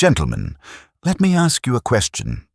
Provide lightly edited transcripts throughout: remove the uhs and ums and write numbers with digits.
Gentlemen, let me ask you a question.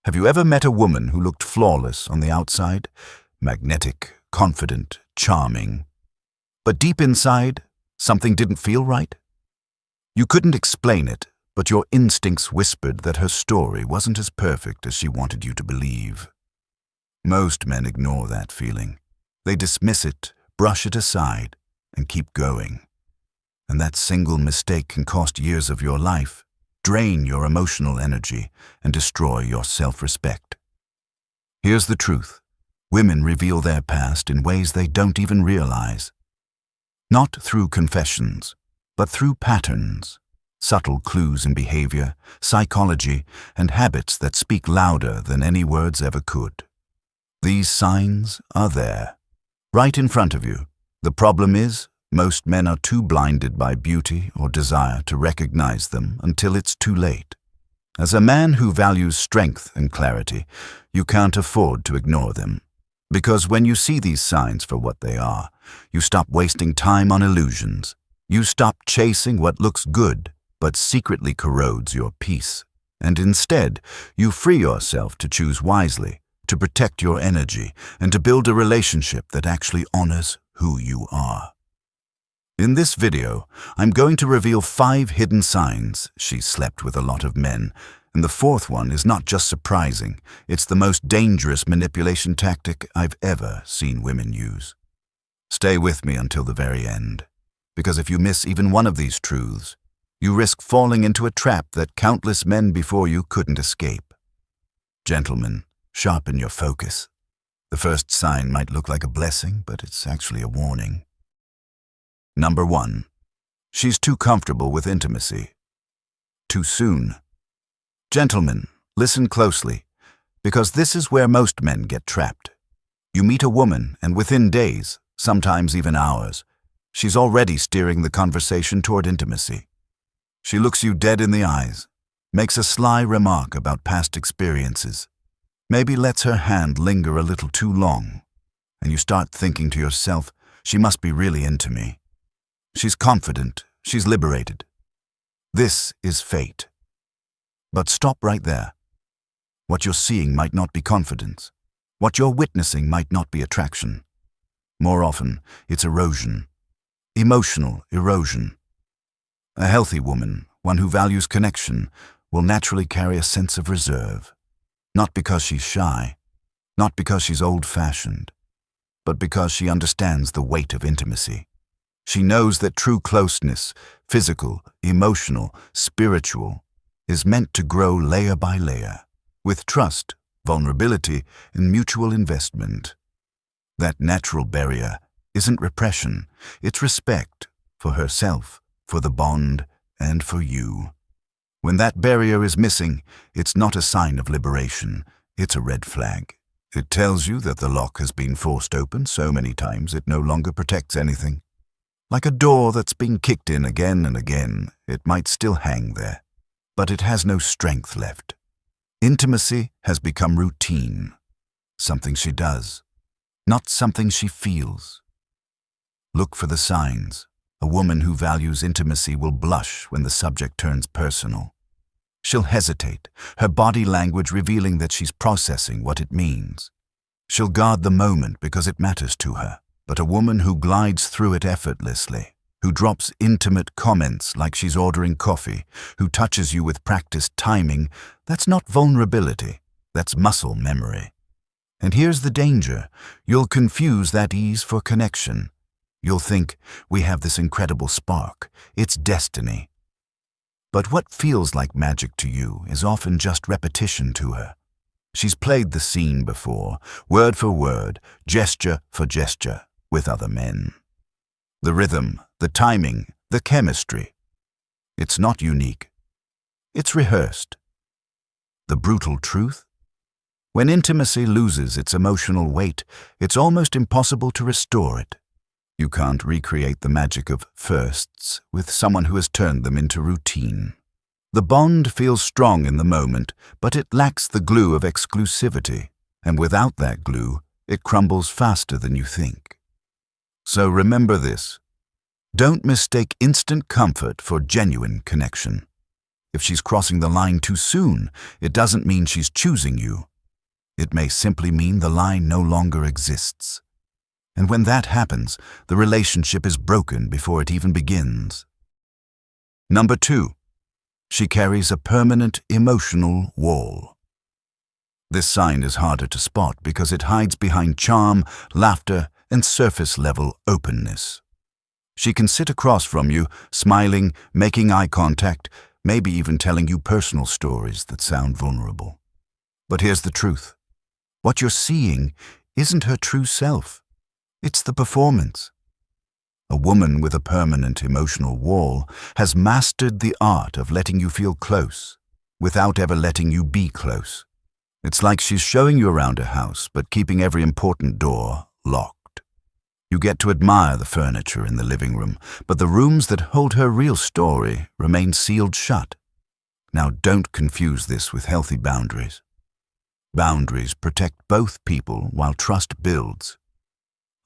Have you ever met a woman who looked flawless on the outside? Magnetic, confident, charming. But deep inside, something didn't feel right? You couldn't explain it, but your instincts whispered that her story wasn't as perfect as she wanted you to believe. Most men ignore that feeling. They dismiss it, brush it aside, and keep going. And that single mistake can cost years of your life, drain your emotional energy, and destroy your self-respect. Here's the truth. Women reveal their past in ways they don't even realize. Not through confessions, but through patterns, subtle clues in behavior, psychology, and habits that speak louder than any words ever could. These signs are there, right in front of you. The problem is, most men are too blinded by beauty or desire to recognize them until it's too late. As a man who values strength and clarity, you can't afford to ignore them. Because when you see these signs for what they are, you stop wasting time on illusions. You stop chasing what looks good but secretly corrodes your peace. And instead, you free yourself to choose wisely, to protect your energy, and to build a relationship that actually honors who you are. In this video, I'm going to reveal 5 hidden signs she slept with a lot of men, and the 4th one is not just surprising, it's the most dangerous manipulation tactic I've ever seen women use. Stay with me until the very end, because if you miss even one of these truths, you risk falling into a trap that countless men before you couldn't escape. Gentlemen, sharpen your focus. The first sign might look like a blessing, but it's actually a warning. Number 1. She's too comfortable with intimacy. Too soon. Gentlemen, listen closely, because this is where most men get trapped. You meet a woman, and within days, sometimes even hours, she's already steering the conversation toward intimacy. She looks you dead in the eyes, makes a sly remark about past experiences, maybe lets her hand linger a little too long, and you start thinking to yourself, she must be really into me. She's confident, she's liberated. This is fate. But stop right there. What you're seeing might not be confidence. What you're witnessing might not be attraction. More often, it's erosion. Emotional erosion. A healthy woman, one who values connection, will naturally carry a sense of reserve. Not because she's shy, not because she's old-fashioned, but because she understands the weight of intimacy. She knows that true closeness, physical, emotional, spiritual, is meant to grow layer by layer, with trust, vulnerability, and mutual investment. That natural barrier isn't repression, it's respect for herself, for the bond, and for you. When that barrier is missing, it's not a sign of liberation, it's a red flag. It tells you that the lock has been forced open so many times it no longer protects anything. Like a door that's been kicked in again and again, it might still hang there, but it has no strength left. Intimacy has become routine, something she does, not something she feels. Look for the signs. A woman who values intimacy will blush when the subject turns personal. She'll hesitate, her body language revealing that she's processing what it means. She'll guard the moment because it matters to her. But a woman who glides through it effortlessly, who drops intimate comments like she's ordering coffee, who touches you with practiced timing, that's not vulnerability, that's muscle memory. And here's the danger. You'll confuse that ease for connection. You'll think, we have this incredible spark, it's destiny. But what feels like magic to you is often just repetition to her. She's played the scene before, word for word, gesture for gesture, with other men. The rhythm, the timing, the chemistry. It's not unique. It's rehearsed. The brutal truth? When intimacy loses its emotional weight, it's almost impossible to restore it. You can't recreate the magic of firsts with someone who has turned them into routine. The bond feels strong in the moment, but it lacks the glue of exclusivity, and without that glue, it crumbles faster than you think. So remember this. Don't mistake instant comfort for genuine connection. If she's crossing the line too soon, it doesn't mean she's choosing you. It may simply mean the line no longer exists. And when that happens, the relationship is broken before it even begins. Number 2, she carries a permanent emotional wall. This sign is harder to spot because it hides behind charm, laughter, and surface-level openness. She can sit across from you, smiling, making eye contact, maybe even telling you personal stories that sound vulnerable. But here's the truth. What you're seeing isn't her true self. It's the performance. A woman with a permanent emotional wall has mastered the art of letting you feel close without ever letting you be close. It's like she's showing you around a house but keeping every important door locked. You get to admire the furniture in the living room, but the rooms that hold her real story remain sealed shut. Now, don't confuse this with healthy boundaries. Boundaries protect both people while trust builds.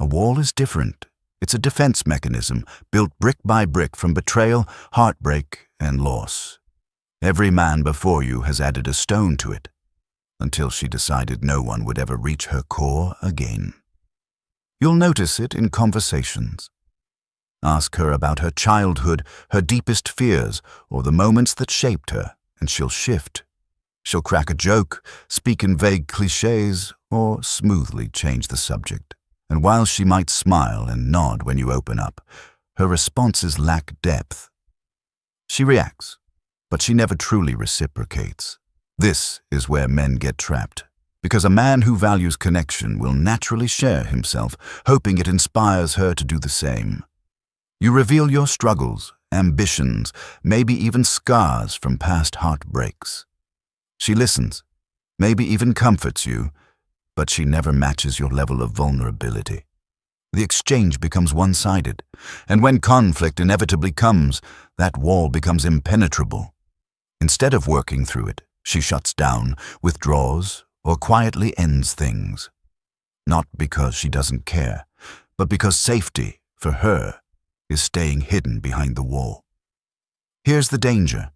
A wall is different. It's a defense mechanism built brick by brick from betrayal, heartbreak, and loss. Every man before you has added a stone to it, until she decided no one would ever reach her core again. You'll notice it in conversations. Ask her about her childhood, her deepest fears, or the moments that shaped her, and she'll shift. She'll crack a joke, speak in vague cliches, or smoothly change the subject. And while she might smile and nod when you open up, her responses lack depth. She reacts, but she never truly reciprocates. This is where men get trapped, because a man who values connection will naturally share himself, hoping it inspires her to do the same. You reveal your struggles, ambitions, maybe even scars from past heartbreaks. She listens, maybe even comforts you, but she never matches your level of vulnerability. The exchange becomes one-sided, and when conflict inevitably comes, that wall becomes impenetrable. Instead of working through it, she shuts down, withdraws, or quietly ends things. Not because she doesn't care, but because safety, for her, is staying hidden behind the wall. Here's the danger.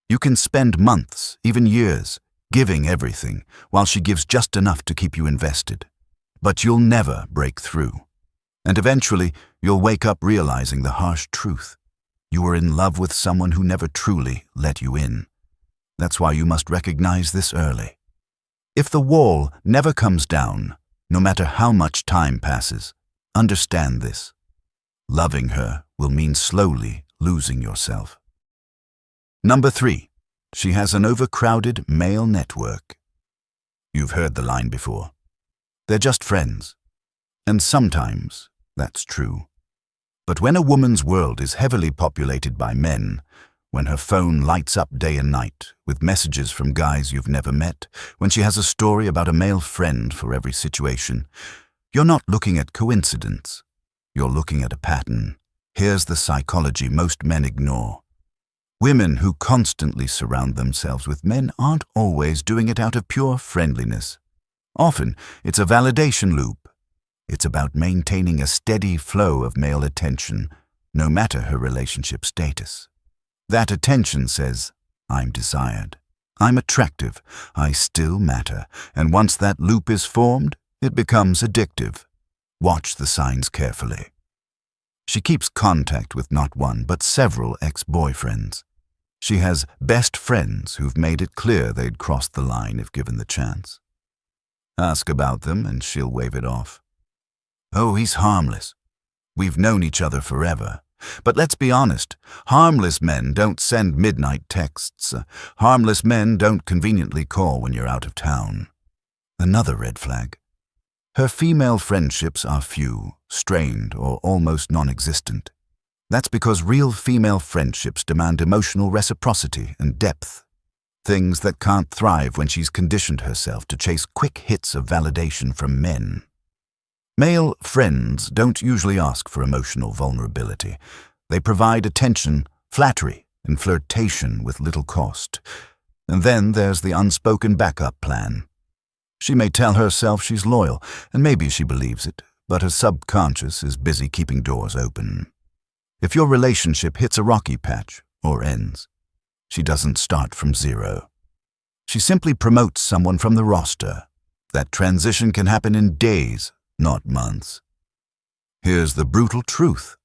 You can spend months, even years, giving everything, while she gives just enough to keep you invested. But you'll never break through. And eventually, you'll wake up realizing the harsh truth. You were in love with someone who never truly let you in. That's why you must recognize this early. If the wall never comes down, no matter how much time passes, understand this. Loving her will mean slowly losing yourself. Number 3, she has an overcrowded male network. You've heard the line before. They're just friends. And sometimes that's true. But when a woman's world is heavily populated by men, when her phone lights up day and night with messages from guys you've never met, when she has a story about a male friend for every situation, you're not looking at coincidence. You're looking at a pattern. Here's the psychology most men ignore. Women who constantly surround themselves with men aren't always doing it out of pure friendliness. Often, it's a validation loop. It's about maintaining a steady flow of male attention, no matter her relationship status. That attention says, I'm desired, I'm attractive, I still matter, and once that loop is formed, it becomes addictive. Watch the signs carefully. She keeps contact with not one, but several ex-boyfriends. She has best friends who've made it clear they'd cross the line if given the chance. Ask about them and she'll wave it off. Oh, he's harmless. We've known each other forever. But let's be honest, harmless men don't send midnight texts. Harmless men don't conveniently call when you're out of town. Another red flag. Her female friendships are few, strained, or almost non-existent. That's because real female friendships demand emotional reciprocity and depth, things that can't thrive when she's conditioned herself to chase quick hits of validation from men. Male friends don't usually ask for emotional vulnerability. They provide attention, flattery, and flirtation with little cost. And then there's the unspoken backup plan. She may tell herself she's loyal, and maybe she believes it, but her subconscious is busy keeping doors open. If your relationship hits a rocky patch or ends, She doesn't start from zero. She simply promotes someone from the roster. That transition can happen in days, not months. Here's the brutal truth.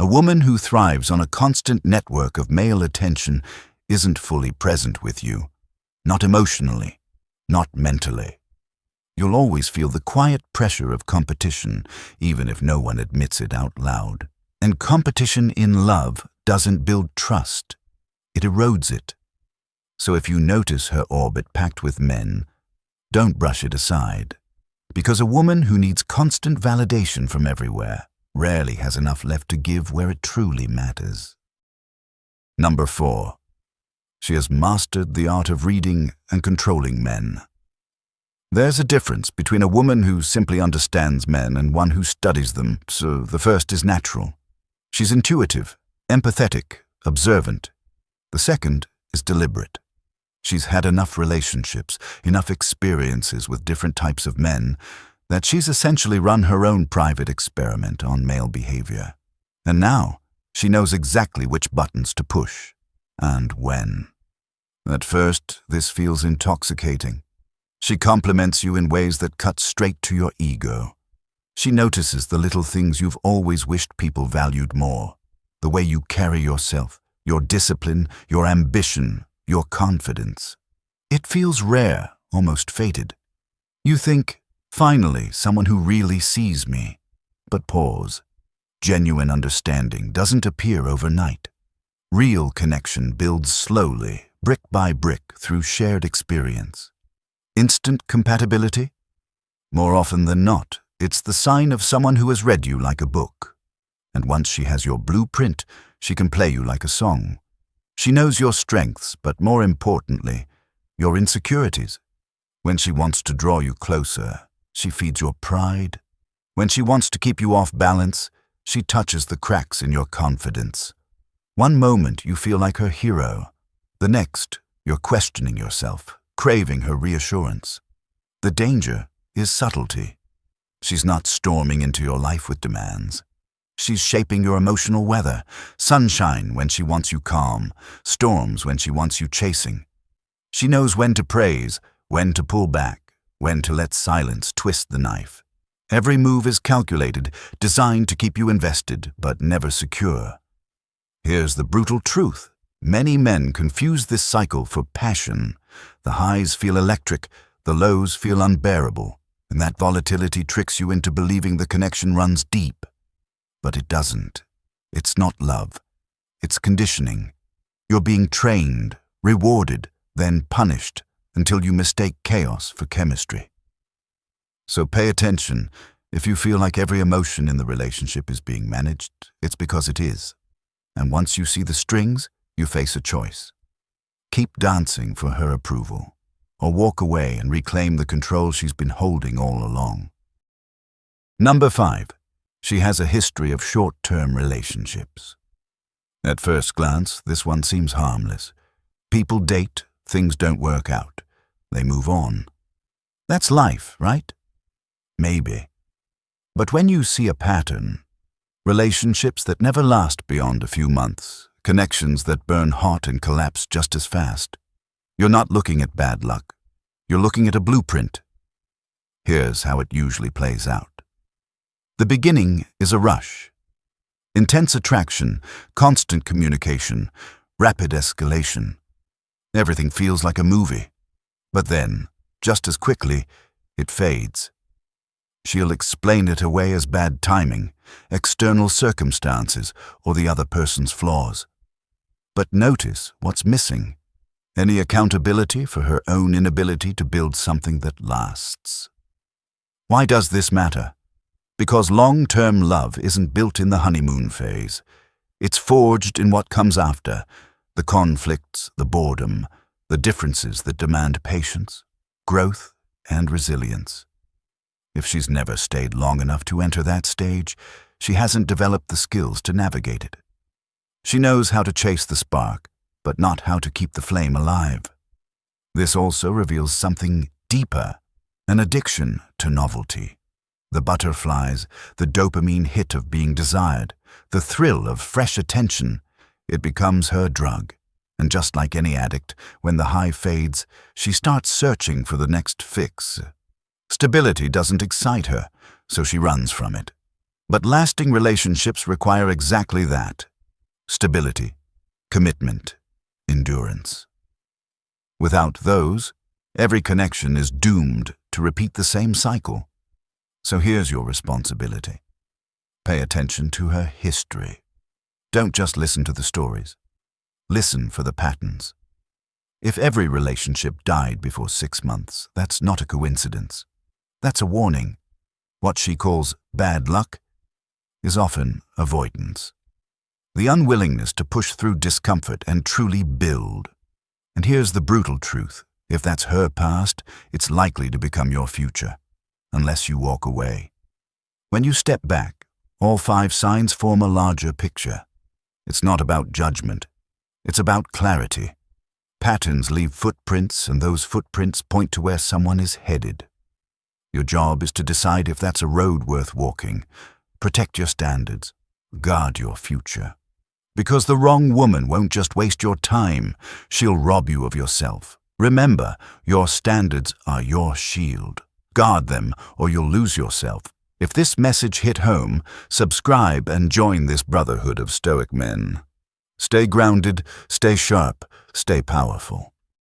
A woman who thrives on a constant network of male attention isn't fully present with you. Not emotionally, not mentally. You'll always feel the quiet pressure of competition, even if no one admits it out loud. And competition in love doesn't build trust. It erodes it. So if you notice her orbit packed with men, don't brush it aside. Because a woman who needs constant validation from everywhere rarely has enough left to give where it truly matters. Number 4. She has mastered the art of reading and controlling men. There's a difference between a woman who simply understands men and one who studies them, so the first is natural. She's intuitive, empathetic, observant. The second is deliberate. She's had enough relationships, enough experiences with different types of men, that she's essentially run her own private experiment on male behavior. And now, she knows exactly which buttons to push, and when. At first, this feels intoxicating. She compliments you in ways that cut straight to your ego. She notices the little things you've always wished people valued more. The way you carry yourself, your discipline, your ambition, your confidence. It feels rare, almost fated. You think, finally, someone who really sees me. But pause. Genuine understanding doesn't appear overnight. Real connection builds slowly, brick by brick, through shared experience. Instant compatibility? More often than not, it's the sign of someone who has read you like a book. And once she has your blueprint, she can play you like a song. She knows your strengths, but more importantly, your insecurities. When she wants to draw you closer, she feeds your pride. When she wants to keep you off balance, she touches the cracks in your confidence. One moment you feel like her hero. The next, you're questioning yourself, craving her reassurance. The danger is subtlety. She's not storming into your life with demands. She's shaping your emotional weather, sunshine when she wants you calm, storms when she wants you chasing. She knows when to praise, when to pull back, when to let silence twist the knife. Every move is calculated, designed to keep you invested, but never secure. Here's the brutal truth. Many men confuse this cycle for passion. The highs feel electric, the lows feel unbearable, and that volatility tricks you into believing the connection runs deep. But it doesn't. It's not love. It's conditioning. You're being trained, rewarded, then punished until you mistake chaos for chemistry. So pay attention. If you feel like every emotion in the relationship is being managed, it's because it is. And once you see the strings, you face a choice. Keep dancing for her approval, or walk away and reclaim the control she's been holding all along. Number 5. She has a history of short-term relationships. At first glance, this one seems harmless. People date, things don't work out. They move on. That's life, right? Maybe. But when you see a pattern, relationships that never last beyond a few months, connections that burn hot and collapse just as fast, you're not looking at bad luck. You're looking at a blueprint. Here's how it usually plays out. The beginning is a rush. Intense attraction, constant communication, rapid escalation. Everything feels like a movie. But then, just as quickly, it fades. She'll explain it away as bad timing, external circumstances, or the other person's flaws. But notice what's missing. Any accountability for her own inability to build something that lasts. Why does this matter? Because long-term love isn't built in the honeymoon phase. It's forged in what comes after, the conflicts, the boredom, the differences that demand patience, growth, and resilience. If she's never stayed long enough to enter that stage, she hasn't developed the skills to navigate it. She knows how to chase the spark, but not how to keep the flame alive. This also reveals something deeper, an addiction to novelty. The butterflies, the dopamine hit of being desired, the thrill of fresh attention, it becomes her drug. And just like any addict, when the high fades, she starts searching for the next fix. Stability doesn't excite her, so she runs from it. But lasting relationships require exactly that: stability, commitment, endurance. Without those, every connection is doomed to repeat the same cycle. So here's your responsibility. Pay attention to her history. Don't just listen to the stories. Listen for the patterns. If every relationship died before 6 months, that's not a coincidence. That's a warning. What she calls bad luck is often avoidance. The unwillingness to push through discomfort and truly build. And here's the brutal truth. If that's her past, it's likely to become your future, unless you walk away. When you step back, all 5 signs form a larger picture. It's not about judgment. It's about clarity. Patterns leave footprints, and those footprints point to where someone is headed. Your job is to decide if that's a road worth walking. Protect your standards. Guard your future. Because the wrong woman won't just waste your time, she'll rob you of yourself. Remember, your standards are your shield. Guard them, or you'll lose yourself. If this message hit home, subscribe and join this brotherhood of stoic men. Stay grounded, stay sharp, stay powerful.